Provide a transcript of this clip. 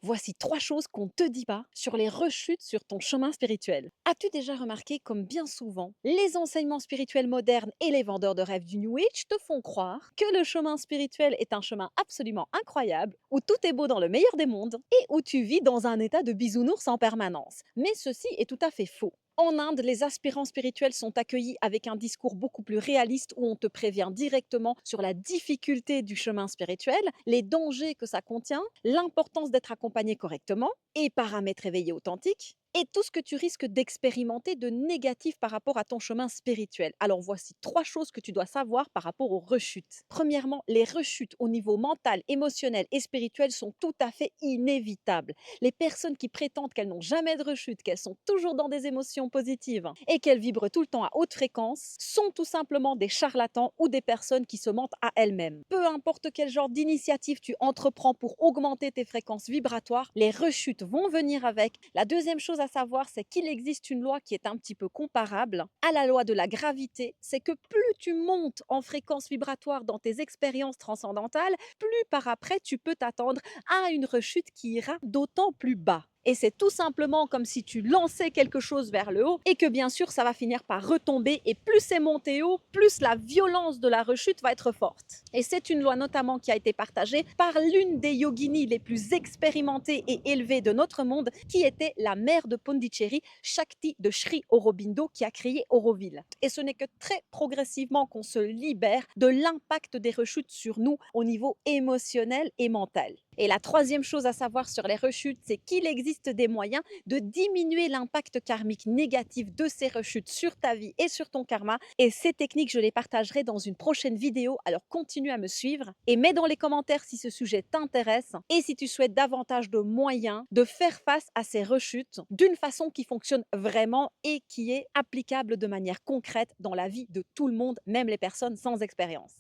Voici 3 choses qu'on ne te dit pas sur les rechutes sur ton chemin spirituel. As-tu déjà remarqué comme bien souvent, les enseignements spirituels modernes et les vendeurs de rêves du New Age te font croire que le chemin spirituel est un chemin absolument incroyable, où tout est beau dans le meilleur des mondes et où tu vis dans un état de bisounours en permanence. Mais ceci est tout à fait faux. En Inde, les aspirants spirituels sont accueillis avec un discours beaucoup plus réaliste où on te prévient directement sur la difficulté du chemin spirituel, les dangers que ça contient, l'importance d'être accompagné correctement et par un maître éveillé authentique et tout ce que tu risques d'expérimenter de négatif par rapport à ton chemin spirituel. Alors voici 3 choses que tu dois savoir par rapport aux rechutes. Premièrement, les rechutes au niveau mental, émotionnel et spirituel sont tout à fait inévitables. Les personnes qui prétendent qu'elles n'ont jamais de rechute, qu'elles sont toujours dans des émotions positives et qu'elles vibrent tout le temps à haute fréquence, sont tout simplement des charlatans ou des personnes qui se mentent à elles-mêmes. Peu importe quel genre d'initiative tu entreprends pour augmenter tes fréquences vibratoires, les rechutes vont venir avec. La deuxième chose à savoir, c'est qu'il existe une loi qui est un petit peu comparable à la loi de la gravité. C'est que plus tu montes en fréquence vibratoire dans tes expériences transcendantales, plus par après tu peux t'attendre à une rechute qui ira d'autant plus bas. Et c'est tout simplement comme si tu lançais quelque chose vers le haut et que bien sûr ça va finir par retomber et plus c'est monté haut, plus la violence de la rechute va être forte. Et c'est une loi notamment qui a été partagée par l'une des yoginis les plus expérimentées et élevées de notre monde qui était la mère de Pondichéry, Shakti de Sri Aurobindo qui a créé Auroville. Et ce n'est que très progressivement qu'on se libère de l'impact des rechutes sur nous au niveau émotionnel et mental. Et la troisième chose à savoir sur les rechutes, c'est qu'il existe des moyens de diminuer l'impact karmique négatif de ces rechutes sur ta vie et sur ton karma. Et ces techniques, je les partagerai dans une prochaine vidéo. Alors continue à me suivre et mets dans les commentaires si ce sujet t'intéresse et si tu souhaites davantage de moyens de faire face à ces rechutes d'une façon qui fonctionne vraiment et qui est applicable de manière concrète dans la vie de tout le monde, même les personnes sans expérience.